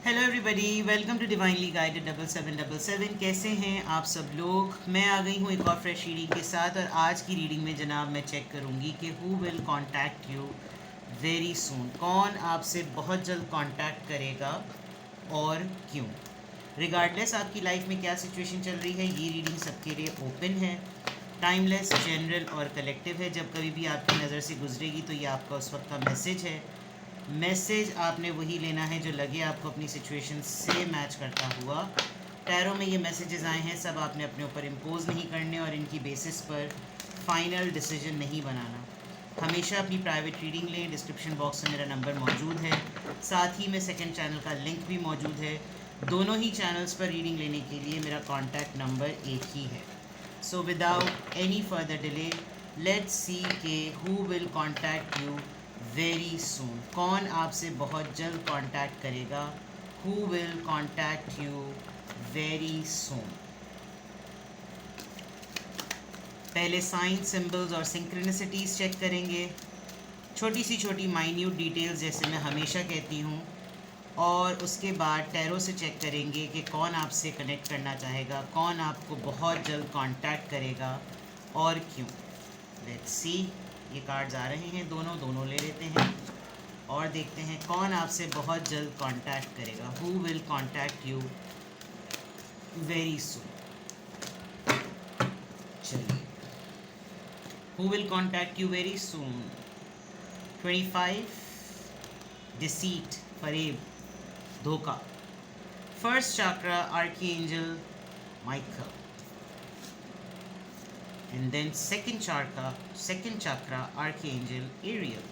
Hello everybody, welcome to divinely guided 7777। कैसे हैं आप सब लोग। मैं आ गई हूँ एक और फ्रेश रीडिंग के साथ और आज की रीडिंग में जनाब मैं चेक करूँगी कि who will contact you very soon. कौन आपसे बहुत जल्द कांटेक्ट करेगा और क्यों। रिगार्डलेस आपकी लाइफ में क्या सिचुएशन चल रही है, ये रीडिंग सबके लिए ओपन है, टाइमलेस, जनरल और कलेक्टिव है। जब कभी भी आपकी नज़र से गुजरेगी तो ये आपका उस वक्त का मैसेज है। मैसेज आपने वही लेना है जो लगे आपको अपनी सिचुएशन से मैच करता हुआ। टैरो में ये मैसेजेस आए हैं, सब आपने अपने ऊपर इम्पोज नहीं करने और इनकी बेसिस पर फाइनल डिसीजन नहीं बनाना। हमेशा अपनी प्राइवेट रीडिंग लें। डिस्क्रिप्शन बॉक्स में मेरा नंबर मौजूद है, साथ ही में सेकंड चैनल का लिंक भी मौजूद है। दोनों ही चैनल्स पर रीडिंग लेने के लिए मेरा कॉन्टैक्ट नंबर एक ही है। So without any further delay let's see के who will contact you very soon. कौन आपसे बहुत जल्द कांटेक्ट करेगा। Who will contact you very soon. पहले साइन, सिंबल्स और सिंक्रोनिसिटीज चेक करेंगे, छोटी माइन्यूट डिटेल्स जैसे मैं हमेशा कहती हूँ, और उसके बाद टैरो से चेक करेंगे कि कौन आपसे कनेक्ट करना चाहेगा, कौन आपको बहुत जल्द कांटेक्ट करेगा और क्यों। Let's see. ये कार्ड्स आ रहे हैं, दोनों ले लेते हैं और देखते हैं कौन आपसे बहुत जल्द कांटेक्ट करेगा। Who will contact you very soon. चलिए, who will contact you very soon. 25 deceit, फरेब, धोखा। First chakra archangel Michael, and then second chakra archangel Ariel।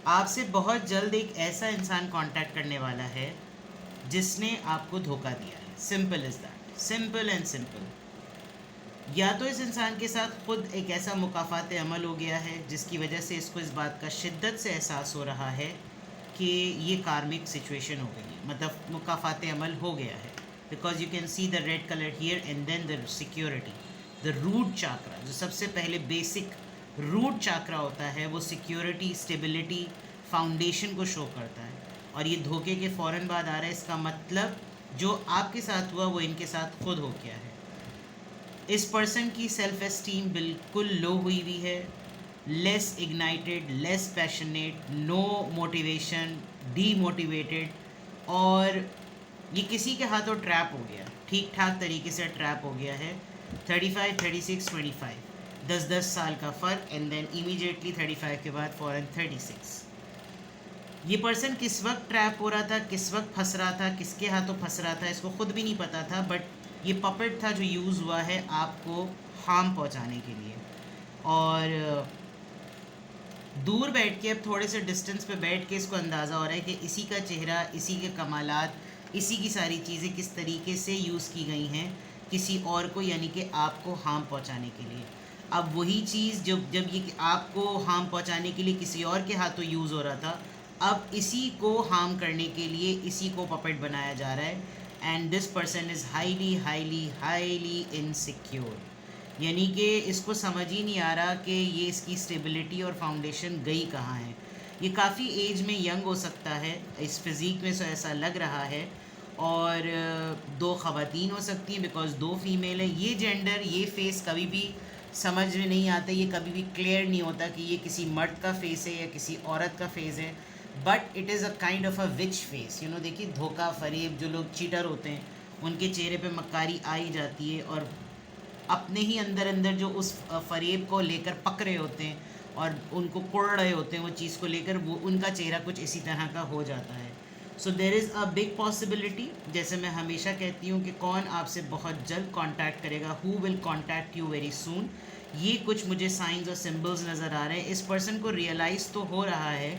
आपसे बहुत जल्द एक ऐसा इंसान कांटेक्ट करने वाला है जिसने आपको धोखा दिया है। Simple is that, simple and simple. या तो इस इंसान के साथ खुद एक ऐसा मुकाफात अमल हो गया है जिसकी वजह से इसको इस बात का शिद्दत से एहसास हो रहा है कि ये कार्मिक सिचुएशन हो गई है, मतलब मुकाफात अमल हो गया है। Because you can see the red colour here and then the security, the root chakra, जो सबसे पहले बेसिक रूट चाक्रा होता है, वो सिक्योरिटी, स्टेबिलिटी, फाउंडेशन को शो करता है। और ये धोखे के फ़ौरन बाद आ रहा है, इसका मतलब जो आपके साथ हुआ वो इनके साथ खुद हो गया है। इस पर्सन की सेल्फ एस्टीम बिल्कुल लो हुई हुई है, less ignited, less passionate, no motivation, demotivated, और ये किसी के हाथों ट्रैप हो गया, ठीक ठाक तरीके से ट्रैप हो गया है। 35, 36, 25, 10 साल का फ़र्क, एंड देन इमीडिएटली 35 के बाद फ़ौरन 36। ये पर्सन किस वक्त ट्रैप हो रहा था, किस वक्त फंस रहा था, किसके हाथों फंस रहा था, इसको खुद भी नहीं पता था, बट ये पपेट था जो यूज़ हुआ है आपको हार्म पहुंचाने के लिए। और दूर बैठ के, अब थोड़े से डिस्टेंस पे बैठ के इसको अंदाज़ा हो रहा है कि इसी का चेहरा, इसी के कमालात, इसी की सारी चीज़ें किस तरीके से यूज़ की गई हैं किसी और को, यानी कि आपको हार्म पहुंचाने के लिए। अब वही चीज़ जब ये आपको हार्म पहुंचाने के लिए किसी और के हाथों यूज़ हो रहा था, अब इसी को हार्म करने के लिए इसी को पपेट बनाया जा रहा है। And this person is highly highly highly insecure, यानी कि इसको समझ ही नहीं आ रहा कि ये इसकी स्टेबिलिटी और फाउंडेशन गई कहाँ है। ये काफ़ी एज में यंग हो सकता है, इस फिज़ीक में से ऐसा लग रहा है, और दो ख़वातीन हो सकती हैं बिकॉज दो फीमेल हैं। ये जेंडर, ये फेस कभी भी समझ में नहीं आता, ये कभी भी क्लियर नहीं होता कि ये किसी मर्द का फेस है या किसी औरत का फेस है, but it is a kind of a which face. देखिए, धोखा, फरेब, जो लोग चीटर होते हैं उनके चेहरे पे मक्कारी आ ही जाती है, और अपने ही अंदर अंदर जो उस फरेब को लेकर पक रहे होते हैं और उनको कुड़ रहे होते हैं वो चीज़ को लेकर, वो उनका चेहरा कुछ इसी तरह का हो जाता है। So there is a big possibility, जैसे मैं हमेशा कहती हूँ, कि कौन आपसे बहुत जल्द कांटेक्ट करेगा, who will contact you very सून। ये कुछ मुझे साइंस और सिंबल्स नज़र आ रहे हैं। इस पर्सन को रियलाइज़ तो हो रहा है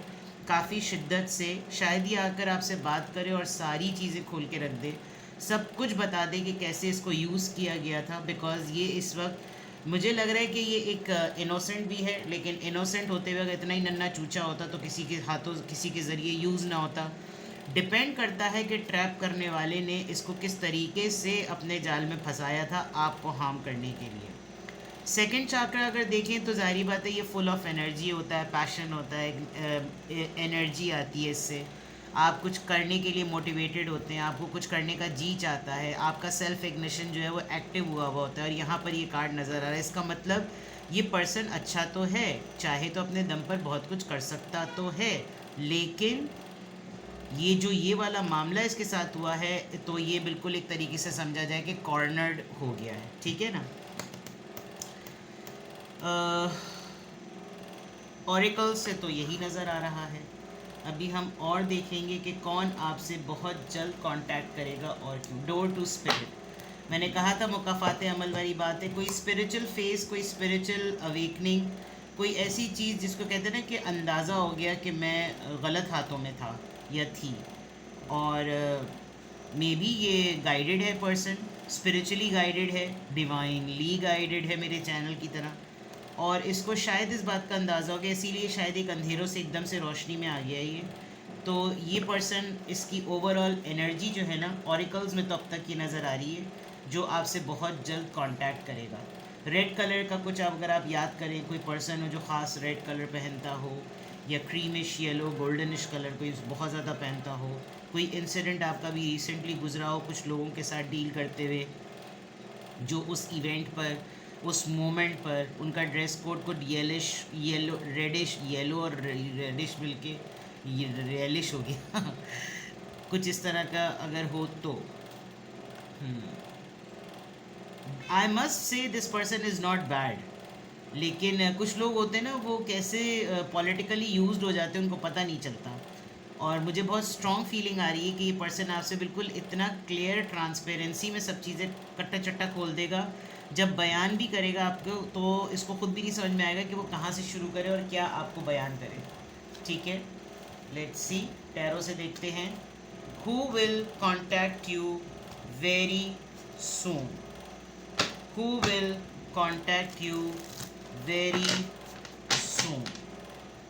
काफ़ी शिद्दत से, शायद ये आकर आपसे बात करे और सारी चीज़ें खोल के रख दे, सब कुछ बता दे कि कैसे इसको यूज़ किया गया था। बिकॉज़ ये इस वक्त मुझे लग रहा है कि ये एक इनोसेंट भी है, लेकिन इनोसेंट होते हुए अगर इतना ही नन्हा चूचा होता तो किसी के हाथों, किसी के ज़रिए यूज़ ना होता। डिपेंड करता है कि ट्रैप करने वाले ने इसको किस तरीके से अपने जाल में फंसाया था आपको हार्म करने के लिए। सेकंड चक्रा अगर देखें तो जाहिर बात है ये फुल ऑफ एनर्जी होता है, पैशन होता है, एनर्जी आती है इससे। आप कुछ करने के लिए मोटिवेटेड होते हैं, आपको कुछ करने का जी चाहता है, आपका सेल्फ इग्निशन जो है वो एक्टिव हुआ होता है। और यहाँ पर ये कार्ड नज़र आ रहा है, इसका मतलब ये पर्सन अच्छा तो है, चाहे तो अपने दम पर बहुत कुछ कर सकता तो है, लेकिन ये जो ये वाला मामला इसके साथ हुआ है तो ये बिल्कुल एक तरीके से समझा जाए कि कॉर्नर्ड हो गया है, ठीक है ना। ऑरिकल से तो यही नज़र आ रहा है। अभी हम और देखेंगे कि कौन आपसे बहुत जल्द कांटेक्ट करेगा और क्यों। डोर टू स्पिरिट, मैंने कहा था मुकाफात अमल वाली बात है। कोई स्पिरिचुअल फेस, कोई स्पिरिचुअल अवेकनिंग, कोई ऐसी चीज़ जिसको कहते हैं ना कि अंदाज़ा हो गया कि मैं गलत हाथों में था या थी, और मे बी ये गाइडेड है, पर्सन स्पिरिचुअली गाइडेड है, डिवाइनली गाइडेड है मेरे चैनल की तरह, और इसको शायद इस बात का अंदाज़ा हो गया, इसीलिए शायद एक अंधेरों से एकदम से रोशनी में आ गया ये। तो ये पर्सन, इसकी ओवरऑल एनर्जी जो है ना ऑरिकल्स में तो अब तक ये नज़र आ रही है, जो आपसे बहुत जल्द कांटेक्ट करेगा। रेड कलर का कुछ अगर आप याद करें, कोई पर्सन हो जो ख़ास रेड कलर पहनता हो, या क्रीमिश येलो गोल्डनिश कलर कोई बहुत ज़्यादा पहनता हो, कोई इंसिडेंट आपका भी रिसेंटली गुजरा हो कुछ लोगों के साथ डील करते हुए, जो उस इवेंट पर, उस मोमेंट पर उनका ड्रेस कोड को येलो रेडिश, येलो और रेडिश मिलके ये रेलिश हो गया कुछ इस तरह का अगर हो तो I must say this person is not bad. लेकिन कुछ लोग होते हैं ना, वो कैसे पॉलिटिकली यूज्ड हो जाते हैं उनको पता नहीं चलता। और मुझे बहुत स्ट्रॉन्ग फीलिंग आ रही है कि ये पर्सन आपसे बिल्कुल इतना क्लियर ट्रांसपेरेंसी में सब चीज़ें कट्टा चट्टा खोल देगा। जब बयान भी करेगा आपको तो इसको खुद भी नहीं समझ में आएगा कि वो कहाँ से शुरू करे और क्या आपको बयान करे, ठीक है। लेट्स सी, टैरो से देखते हैं। Who will contact you very soon, who will contact you very soon,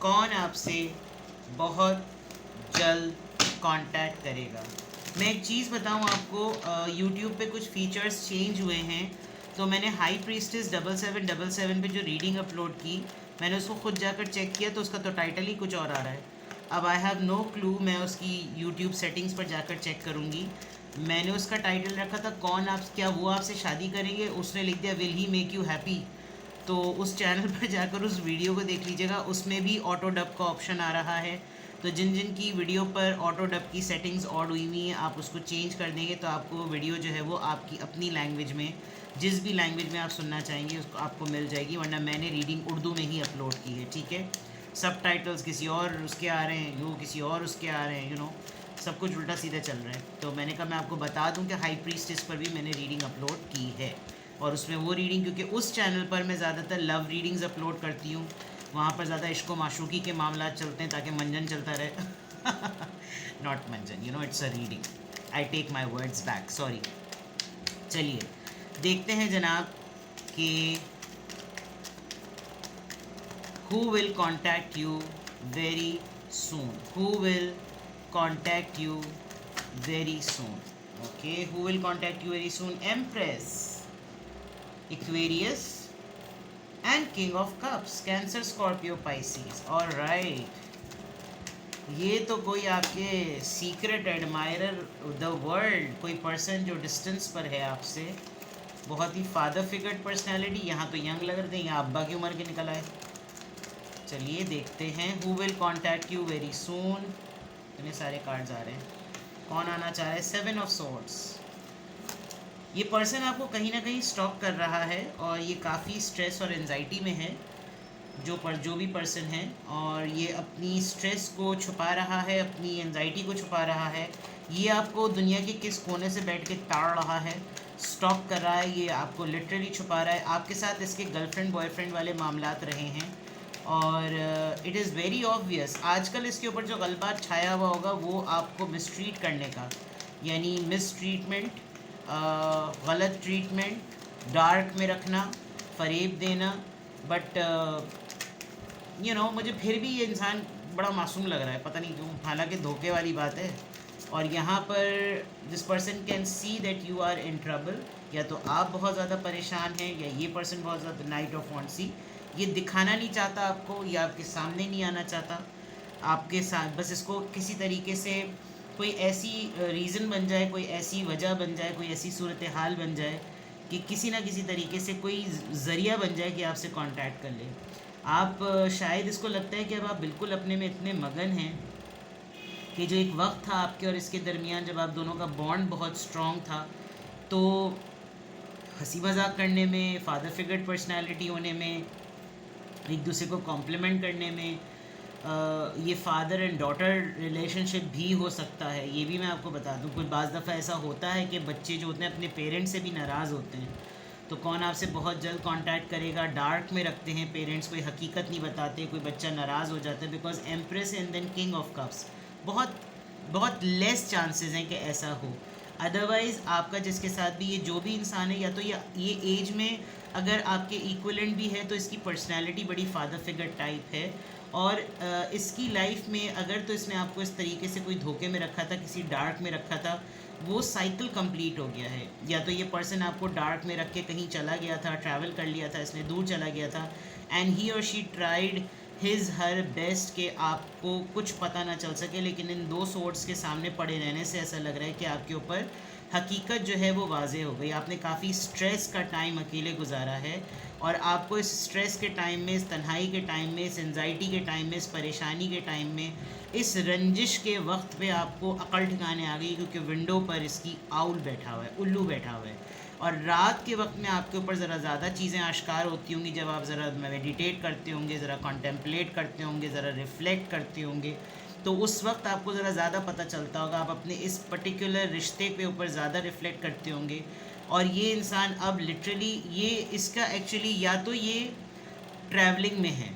कौन आपसे बहुत जल्द कांटेक्ट करेगा। मैं एक चीज़ बताऊं आपको, यूट्यूब पे कुछ फीचर्स चेंज हुए हैं, तो मैंने हाई प्रीस्टेस 7777 पे जो रीडिंग अपलोड की, मैंने उसको खुद जाकर चेक किया तो उसका तो टाइटल ही कुछ और आ रहा है। अब आई हैव नो क्लू, मैं उसकी यूट्यूब सेटिंग्स पर जाकर चेक करूँगी। मैंने उसका टाइटल रखा था कौन आप, क्या वो आपसे शादी करेंगे, उसने लिख दिया will he make you happy. तो उस चैनल पर जाकर उस वीडियो को देख लीजिएगा, उसमें भी ऑटो डब का ऑप्शन आ रहा है। तो जिन जिन की वीडियो पर ऑटो डब की सेटिंग्स ऑड हुई हुई हैं, आप उसको चेंज कर देंगे तो आपको वीडियो जो है वो आपकी अपनी लैंग्वेज में, जिस भी लैंग्वेज में आप सुनना चाहेंगे उसको आपको मिल जाएगी। वरना मैंने रीडिंग उर्दू में ही अपलोड की है, ठीक है। सब टाइटल्स किसी और उसके आ रहे हैं, वो किसी और उसके आ रहे हैं, यू नो, सब कुछ उल्टा सीधा चल रहा है। तो मैंने कहा मैं आपको बता दूं कि हाई प्रीस्टेस पर भी मैंने रीडिंग अपलोड की है, और उसमें वो रीडिंग, क्योंकि उस चैनल पर मैं ज़्यादातर लव रीडिंग्स अपलोड करती हूँ, वहाँ पर ज़्यादा इश्क व माशूकी के मामला चलते हैं ताकि मंजन चलता रहे नॉट मंजन, you know, it's a reading, I take my words back, sorry. चलिए देखते हैं जनाब कि who will contact you very soon, who will contact you very soon, okay, who will contact you very soon? Empress, Aquarius and King of Cups, Cancer, Scorpio, Pisces, all right। ये तो कोई आपके secret admirer the world, कोई person जो distance पर है आपसे, बहुत ही फादर फिगर पर्सनैलिटी। यहाँ तो यंग लग रहे थे, यहाँ अब्बा की उम्र के निकल आए। चलिए देखते हैं who will contact you very सून। इतने सारे कार्ड्स आ रहे हैं, कौन आना चाह रहा है? 7 ऑफ सोर्ड्स। ये पर्सन आपको कहीं ना कहीं स्टॉक कर रहा है और ये काफ़ी स्ट्रेस और एंजाइटी में है, जो भी पर्सन है, और ये अपनी स्ट्रेस को छुपा रहा है, अपनी एंजाइटी को छुपा रहा है। ये आपको दुनिया के किस कोने से बैठ के ताड़ रहा है, स्टॉक कर रहा है, ये आपको लिटरली छुपा रहा है। आपके साथ इसके गर्लफ्रेंड बॉयफ्रेंड वाले मामलात रहे हैं, और इट इज़ वेरी ऑब्वियस आजकल इसके ऊपर जो गलबा छाया हुआ होगा वो आपको मिसट्रीट करने का, यानी मिसट्रीटमेंट, गलत ट्रीटमेंट, डार्क में रखना, फरेब देना। बट यू नो, मुझे फिर भी ये इंसान बड़ा मासूम लग रहा है, पता नहीं क्यों, हालांकि धोखे वाली बात है। और यहाँ पर this person can see that you are in trouble, या तो आप बहुत ज़्यादा परेशान हैं या ये पर्सन बहुत ज़्यादा, नाइट ऑफ वॉन्ड्स ये दिखाना नहीं चाहता आपको या आपके सामने नहीं आना चाहता आपके साथ, बस इसको किसी तरीके से कोई ऐसी रीज़न बन जाए, कोई ऐसी वजह बन जाए, कोई ऐसी सूरत हाल बन जाए कि किसी ना किसी तरीके से कोई ज़रिया बन जाए कि आपसे कांटेक्ट कर ले। आप शायद इसको लगता है कि अब आप बिल्कुल अपने में इतने मगन हैं कि जो एक वक्त था आपके और इसके दरमियान जब आप दोनों का बॉन्ड बहुत स्ट्रॉन्ग था, तो हंसी मजाक करने में, फादर फिगर पर्सनालिटी होने में, एक दूसरे को कॉम्प्लीमेंट करने में, ये फादर एंड डॉटर रिलेशनशिप भी हो सकता है। ये भी मैं आपको बता दूं, कुछ बाज़ दफ़ा ऐसा होता है कि बच्चे जो होते हैं अपने पेरेंट्स से भी नाराज़ होते हैं, तो कौन आपसे बहुत जल्द कांटेक्ट करेगा, डार्क में रखते हैं पेरेंट्स, कोई हकीकत नहीं बताते, कोई बच्चा नाराज़ हो जाता है because empress and then king of cups, बहुत बहुत लेस चांसेस हैं कि ऐसा हो। अदरवाइज़ आपका जिसके साथ भी ये जो भी इंसान है, या तो ये एज में अगर आपके इक्वलेंट भी है तो इसकी पर्सनैलिटी बड़ी फादर फिगर टाइप है, और इसकी लाइफ में अगर तो इसने आपको इस तरीके से कोई धोखे में रखा था, किसी डार्क में रखा था, वो साइकिल कंप्लीट हो गया है। या तो ये पर्सन आपको डार्क में रख के कहीं चला गया था, ट्रैवल कर लिया था, इसने दूर चला गया था, एंड ही और she tried his her best के आपको कुछ पता ना चल सके, लेकिन इन दो सोर्ड्स के सामने पड़े रहने से ऐसा लग रहा है कि आपके ऊपर हकीकत जो है वो वाज़े हो गई। आपने काफ़ी स्ट्रेस का टाइम अकेले गुजारा है, और आपको इस स्ट्रेस के टाइम में, इस तन्हाई के टाइम में, इस एंजाइटी के टाइम में, इस परेशानी के टाइम में, इस रंजिश के वक्त पे आपको अकल ठिकाने आ गई, क्योंकि विंडो पर इसकी आउल बैठा हुआ है, उल्लू बैठा हुआ है। और रात के वक्त में आपके ऊपर ज़रा ज़्यादा चीज़ें आश्कार होती होंगी, जब आप ज़रा मेडिटेट करते होंगे, ज़रा कॉन्टेम्पलेट करते होंगे, ज़रा रिफ़्लेक्ट करते होंगे, तो उस वक्त आपको ज़रा ज़्यादा पता चलता होगा, आप अपने इस पर्टिकुलर रिश्ते के ऊपर ज़्यादा रिफ़्लेक्ट करते होंगे। और ये इंसान अब लिटरली ये इसका एक्चुअली या तो ये ट्रैवलिंग में है,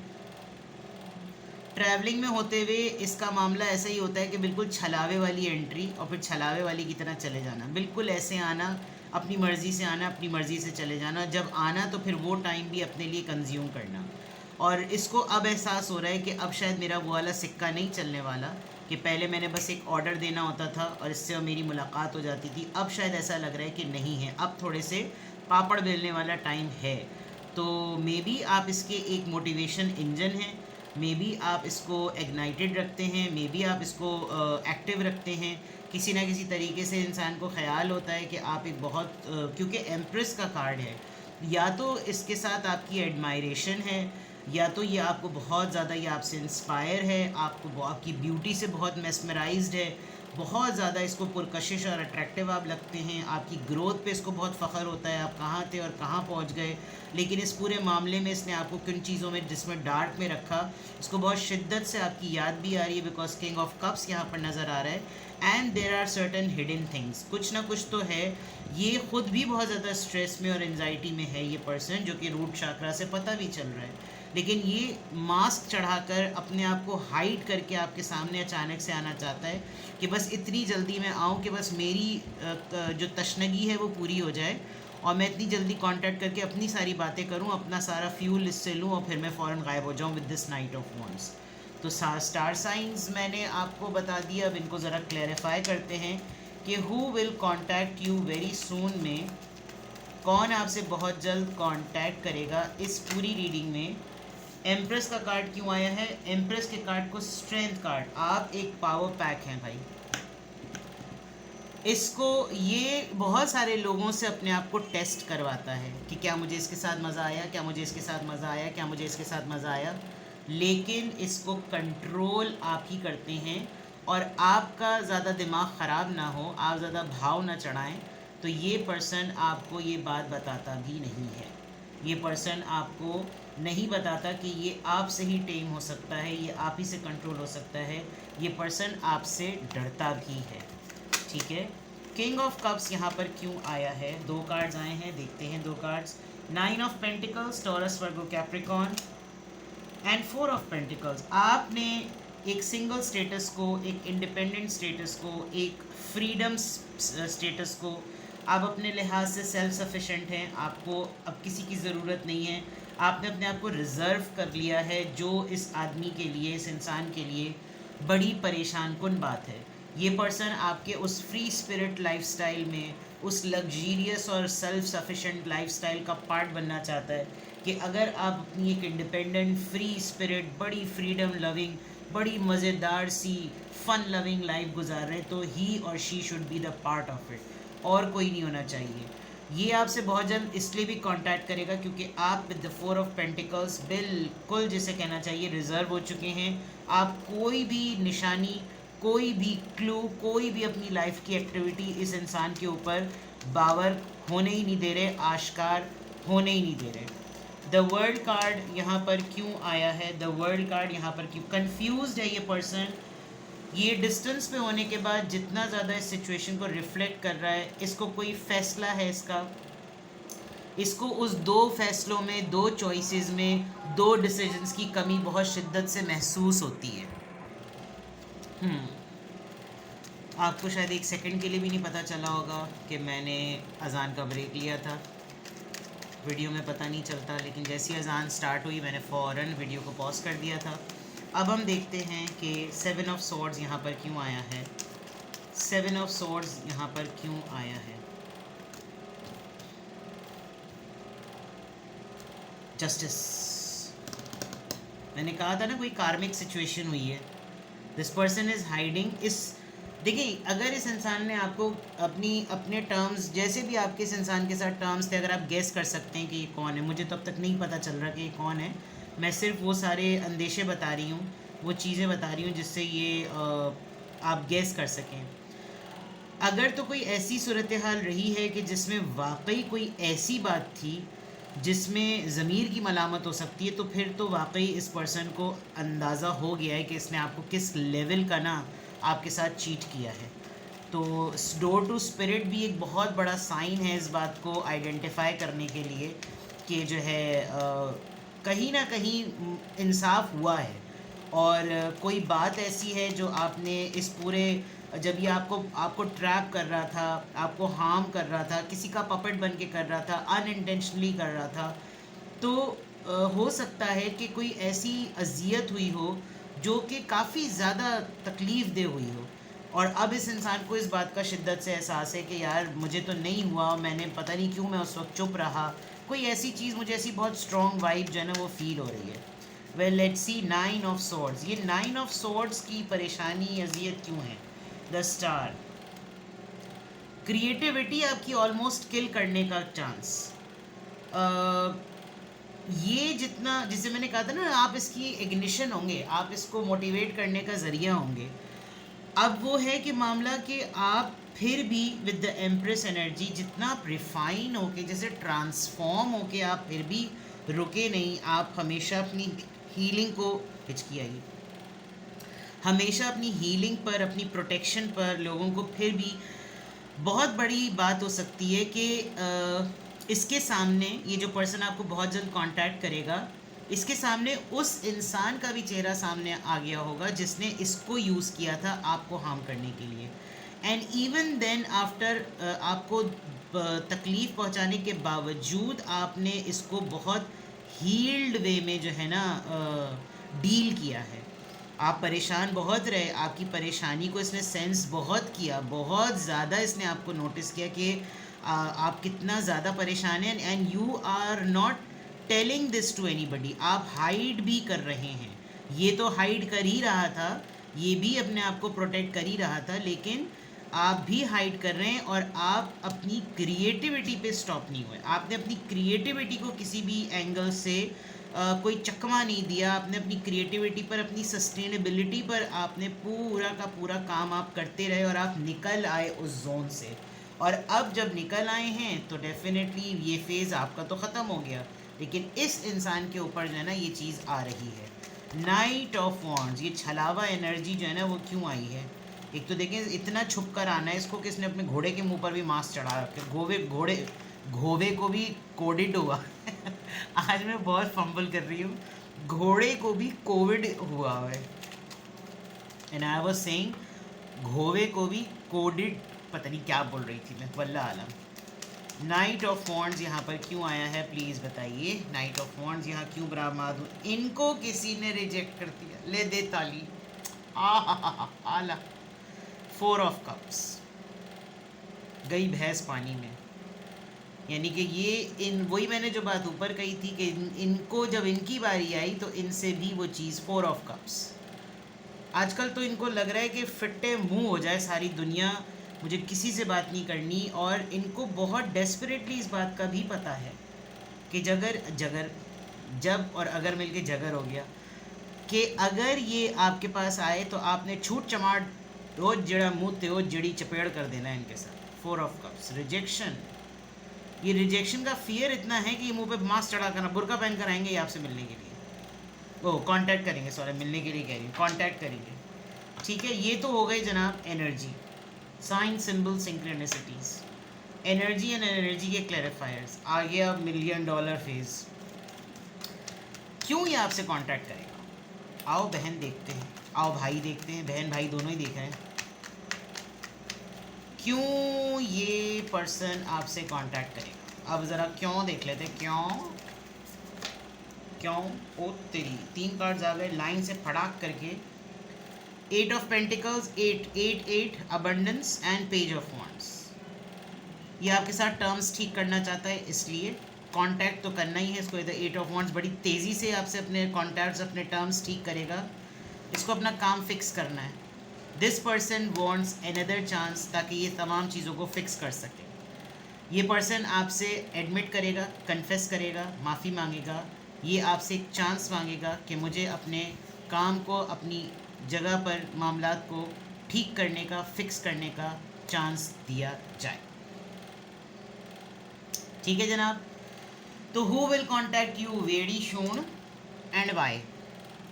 ट्रैवलिंग में होते हुए इसका मामला ऐसा ही होता है कि बिल्कुल छलावे वाली एंट्री और फिर छलावे वाली की तरह चले जाना, बिल्कुल ऐसे आना, अपनी मर्ज़ी से आना, अपनी मर्ज़ी से चले जाना, जब आना तो फिर वो टाइम भी अपने लिए कंज्यूम करना। और इसको अब एहसास हो रहा है कि अब शायद मेरा वो वाला सिक्का नहीं चलने वाला कि पहले मैंने बस एक ऑर्डर देना होता था और इससे मेरी मुलाकात हो जाती थी, अब शायद ऐसा लग रहा है कि नहीं है, अब थोड़े से पापड़ बेलने वाला टाइम है। तो मे बी आप इसके एक मोटिवेशन इंजन हैं, मे बी आप इसको इग्नाइटेड रखते हैं, मे बी आप इसको एक्टिव रखते हैं, किसी ना किसी तरीके से इंसान को ख्याल होता है कि आप एक बहुत क्योंकि एम्प्रेस का कार्ड है, या तो इसके साथ आपकी एडमायरेशन है, या तो ये आपको बहुत ज़्यादा, ये आपसे इंस्पायर है, आपको आपकी ब्यूटी से बहुत मेस्मराइज्ड है, बहुत ज़्यादा इसको पुरकशिश और अट्रैक्टिव आप लगते हैं, आपकी ग्रोथ पे इसको बहुत फ़ख्र होता है, आप कहाँ थे और कहाँ पहुँच गए। लेकिन इस पूरे मामले में इसने आपको किन चीज़ों में, जिसमें डार्क में रखा, इसको बहुत शिद्दत से आपकी याद भी आ रही है, बिकॉज किंग ऑफ कप्स यहाँ पर नज़र आ रहा है। And there are certain hidden things, कुछ ना कुछ तो है, ये ख़ुद भी बहुत ज़्यादा स्ट्रेस में और एनजाइटी में है ये पर्सन, जो कि रूट चाक्रा से पता भी चल रहा है, लेकिन ये मास्क चढ़ाकर अपने आप को हाइड करके आपके सामने अचानक से आना चाहता है कि बस इतनी जल्दी मैं आऊँ कि बस मेरी जो तशनगी है वो पूरी हो जाए, और मैं इतनी जल्दी कांटेक्ट करके अपनी सारी बातें करूँ, अपना सारा फ्यूल इससे लूँ और फिर मैं फ़ौरन गायब हो जाऊँ with this night of wands. तो स्टार साइंस मैंने आपको बता दिया, अब इनको ज़रा क्लैरिफाई करते हैं कि who will contact you very सून में, कौन आपसे बहुत जल्द कांटेक्ट करेगा इस पूरी रीडिंग में। एम्प्रेस का कार्ड क्यों आया है? एम्प्रेस के कार्ड को स्ट्रेंथ कार्ड, आप एक पावर पैक हैं भाई। इसको ये बहुत सारे लोगों से अपने आप को टेस्ट करवाता है कि क्या मुझे इसके साथ मज़ा आया, क्या मुझे इसके साथ मज़ा आया, क्या मुझे इसके साथ मज़ा आया, लेकिन इसको कंट्रोल आप ही करते हैं, और आपका ज़्यादा दिमाग ख़राब ना हो, आप ज़्यादा भाव ना चढ़ाएं, तो ये पर्सन आपको ये बात बताता भी नहीं है। ये पर्सन आपको नहीं बताता कि ये आपसे ही टेम हो सकता है, ये आप ही से कंट्रोल हो सकता है, ये पर्सन आपसे डरता भी है, ठीक है। किंग ऑफ कप्स यहाँ पर क्यों आया है? दो कार्ड्स आए हैं, देखते हैं दो cards. 9 of pentacles, taurus, Virgo, Capricorn, and 4 of pentacles. आपने एक सिंगल स्टेटस को, एक इंडिपेंडेंट स्टेटस को, एक फ्रीडम स्टेटस को, आप अपने लिहाज से सेल्फ सफिशेंट हैं, आपको अब किसी की ज़रूरत नहीं है, आपने अपने आप को रिज़र्व कर लिया है, जो इस आदमी के लिए, इस इंसान के लिए बड़ी परेशान कुन बात है। ये पर्सन आपके उस फ्री स्पिरिट लाइफस्टाइल में, उस लग्जीरियस और सेल्फ सफिशेंट लाइफस्टाइल का पार्ट बनना चाहता है कि अगर आप अपनी एक इंडिपेंडेंट फ्री स्पिरिट, बड़ी फ्रीडम लविंग, बड़ी मज़ेदार सी फन लविंग लाइफ गुजार रहे हैं, तो ही और she should be the part of it, और कोई नहीं होना चाहिए। ये आपसे बहुत जल्द इसलिए भी कांटेक्ट करेगा क्योंकि आप विद द 4 ऑफ पेंटिकल्स बिल्कुल, जिसे कहना चाहिए, रिजर्व हो चुके हैं। आप कोई भी निशानी, कोई भी क्लू, कोई भी अपनी लाइफ की एक्टिविटी इस इंसान के ऊपर बावर होने ही नहीं दे रहे, आश्कार होने ही नहीं दे रहे। द वर्ल्ड कार्ड यहाँ पर क्यों आया है? द वर्ल्ड कार्ड यहाँ पर क्यों? कंफ्यूज्ड है ये पर्सन। ये डिस्टेंस पे होने के बाद जितना ज़्यादा इस सिचुएशन को रिफ्लेक्ट कर रहा है, इसको कोई फैसला है इसका, इसको उस 2 फैसलों में, 2 चॉइसेस में, 2 डिसीजंस की कमी बहुत शिद्दत से महसूस होती है। आपको शायद 1 सेकंड के लिए भी नहीं पता चला होगा कि मैंने अज़ान का ब्रेक लिया था। वीडियो में पता नहीं चलता, लेकिन जैसी अज़ान स्टार्ट हुई मैंने फ़ौरन वीडियो को पॉज कर दिया था। अब हम देखते हैं कि 7 ऑफ सॉर्ड्स यहाँ पर क्यों आया है। 7 ऑफ सॉर्ड्स यहाँ पर क्यों आया है? जस्टिस। मैंने कहा था ना, कोई कार्मिक सिचुएशन हुई है। This person is hiding. इस देखिए, अगर इस इंसान ने आपको अपने टर्म्स, जैसे भी आपके इस इंसान के साथ टर्म्स थे, अगर आप गेस कर सकते हैं कि ये कौन है, मुझे तो अब तक नहीं पता चल रहा कि ये कौन है। मैं सिर्फ वो सारे अंदेशे बता रही हूँ, वो चीज़ें बता रही हूँ जिससे ये आप गेस कर सकें। अगर तो कोई ऐसी सूरत हाल रही है कि जिसमें वाकई कोई ऐसी बात थी जिसमें ज़मीर की मलामत हो सकती है, तो फिर तो वाकई इस पर्सन को अंदाज़ा हो गया है कि इसने आपको किस लेवल का ना आपके साथ चीट किया है। तो डोर टू स्पिरिट भी एक बहुत बड़ा साइन है इस बात को आइडेंटिफाई करने के लिए कि जो है कहीं ना कहीं इंसाफ हुआ है, और कोई बात ऐसी है जो आपने इस पूरे, जब ये आपको ट्रैप कर रहा था, आपको हार्म कर रहा था, किसी का पपेट बन के कर रहा था, अनइंटेंशनली कर रहा था, तो हो सकता है कि कोई ऐसी अजियत हुई हो जो कि काफ़ी ज़्यादा तकलीफ़ दे हुई हो, और अब इस इंसान को इस बात का शिद्दत से एहसास है कि यार मुझे तो नहीं हुआ, मैंने पता नहीं क्यों मैं उस वक्त चुप रहा, कोई ऐसी चीज़, मुझे ऐसी बहुत स्ट्रॉन्ग वाइब जो है ना वो फील हो रही है। Well let's see 9 of swords. ये 9 ऑफ सॉर्ड्स की परेशानी, अजियत क्यों है? The star. क्रिएटिविटी आपकी ऑलमोस्ट किल करने का चांस। ये जितना, जिसे मैंने कहा था ना, आप इसकी इग्निशन होंगे, आप इसको मोटिवेट करने का ज़रिया होंगे। अब वो है कि मामला कि आप फिर भी विद द एम्प्रेस एनर्जी जितना आप रिफाइन होके, जैसे ट्रांसफॉर्म होके, आप फिर भी रुके नहीं। आप हमेशा अपनी हीलिंग को, हिचकी आई, हमेशा अपनी हीलिंग पर, अपनी प्रोटेक्शन पर, लोगों को फिर भी, बहुत बड़ी बात हो सकती है कि इसके सामने, ये जो पर्सन आपको बहुत जल्द कांटेक्ट करेगा, इसके सामने उस इंसान का भी चेहरा सामने आ गया होगा जिसने इसको यूज़ किया था आपको हार्म करने के लिए। एंड इवन देन आफ्टर, आपको तकलीफ़ पहुंचाने के बावजूद आपने इसको बहुत हील्ड वे में जो है ना डील किया है। आप परेशान बहुत रहे, आपकी परेशानी को इसने सेंस बहुत किया, बहुत ज़्यादा इसने आपको नोटिस किया कि आप कितना ज़्यादा परेशान हैं, and you are not telling this to anybody. आप हाइड भी कर रहे हैं। ये तो हाइड कर ही रहा था, ये भी अपने आप को प्रोटेक्ट कर ही रहा था, लेकिन आप भी हाइड कर रहे हैं, और आप अपनी क्रिएटिविटी पे स्टॉप नहीं हुए। आपने अपनी क्रिएटिविटी को किसी भी एंगल से कोई चकमा नहीं दिया। आपने अपनी क्रिएटिविटी पर, अपनी सस्टेनेबिलिटी पर आपने पूरा का पूरा काम आप करते रहे, और आप निकल आए उस जोन से। और अब जब निकल आए हैं तो डेफिनेटली ये फेज़ आपका तो ख़त्म हो गया, लेकिन इस इंसान के ऊपर जो है ना ये चीज़ आ रही है। नाइट ऑफ वॉन्ड्स, ये छलावा एनर्जी जो है ना वो क्यों आई है? एक तो देखें, इतना छुप कर आना है इसको, किसने अपने घोड़े के मुंह पर भी मास्क चढ़ा रखे, घोड़े को भी कोविड हुआ आज मैं बहुत फंबल कर रही हूँ, घोड़े को भी कोविड हुआ है। एंड आई वाज सेइंग घोड़े को भी कोविड, पता नहीं क्या बोल रही थी मैं, वल्लाह आलम। नाइट ऑफ वॉन्ड्स यहाँ पर क्यों आया है, प्लीज़ बताइए। नाइट ऑफ वॉन्ड्स यहाँ क्यों बरामद हुआ? इनको किसी ने रिजेक्ट कर दिया, ले दे ताली। आला। 4 ऑफ कप्स, गई भैंस पानी में। यानी कि ये इन वही मैंने जो बात ऊपर कही थी कि इनको जब इनकी बारी आई तो इनसे भी वो चीज़ 4 ऑफ कप्स। आजकल तो इनको लग रहा है कि फिट्टे मुंह हो जाए सारी दुनिया, मुझे किसी से बात नहीं करनी, और इनको बहुत डेस्परेटली इस बात का भी पता है कि जब और अगर मिलके जगर हो गया कि अगर ये आपके पास आए तो आपने छूट चमाट रोज जड़ा मुँह त्यो जड़ी चपेड़ कर देना है इनके साथ। 4 ऑफ कप्स, रिजेक्शन। ये रिजेक्शन का फियर इतना है कि ये मुंह पे मास्क चढ़ा कर बुर्का पहन कर आएंगे ये आपसे मिलने के लिए, वो कांटेक्ट करेंगे, सॉरी मिलने के लिए कह रही हूँ, कांटेक्ट करेंगे। ठीक है, ये तो हो गई जनाब energy, sign symbol synchronicities, energy and energy के क्लैरिफायर्स। आ गया $1,000,000 फेज। क्यों ये आपसे कांटेक्ट करेगा? आओ बहन देखते हैं, आओ भाई देखते हैं, बहन भाई दोनों ही देख रहे हैं। क्यों ये पर्सन आपसे कांटेक्ट करेगा? अब ज़रा क्यों देख लेते हैं, क्यों ओ तेरी 3 कार्ड्स आ गए लाइन से फटाक करके। 8 of pentacles, 8 abundance and page of wands. ये आपके साथ टर्म्स ठीक करना चाहता है, इसलिए कांटेक्ट तो करना ही है इसको। इधर 8 ऑफ वॉन्ड्स बड़ी तेज़ी से आपसे अपने कॉन्टैक्ट्स, अपने टर्म्स ठीक करेगा, इसको अपना काम फिक्स करना है। This person wants another chance ताकि ये तमाम चीज़ों को फिक्स कर सके। ये पर्सन आपसे एडमिट करेगा, कन्फेस करेगा, माफ़ी मांगेगा, ये आपसे एक चांस मांगेगा कि मुझे अपने काम को, अपनी जगह पर मामलात को ठीक करने का, फिक्स करने का चांस दिया जाए। ठीक है जनाब, तो who will contact you, very soon and why.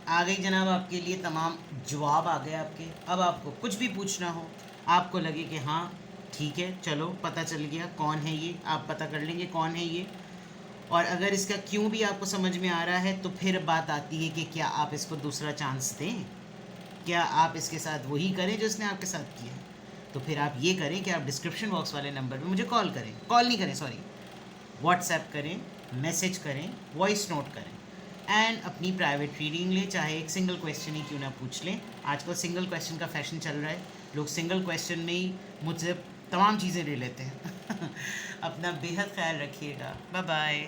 आ गई जनाब आपके लिए तमाम जवाब आ गए आपके। अब आपको कुछ भी पूछना हो, आपको लगे कि हाँ ठीक है चलो पता चल गया कौन है ये, आप पता कर लेंगे कौन है ये। और अगर इसका क्यों भी आपको समझ में आ रहा है तो फिर बात आती है कि क्या आप इसको दूसरा चांस दें, क्या आप इसके साथ वही करें जो इसने आपके साथ किया है। तो फिर आप ये करें कि आप डिस्क्रिप्शन बॉक्स वाले नंबर पे मुझे कॉल करें, कॉल नहीं करें सॉरी, व्हाट्सएप करें, मैसेज करें, वॉइस नोट करें एंड अपनी प्राइवेट रीडिंग लें। चाहे एक सिंगल क्वेश्चन ही क्यों ना पूछ लें, आजकल सिंगल क्वेश्चन का फैशन चल रहा है, लोग सिंगल क्वेश्चन में ही मुझसे तमाम चीज़ें ले लेते हैं। अपना बेहद ख्याल रखिएगा, बाय बाय।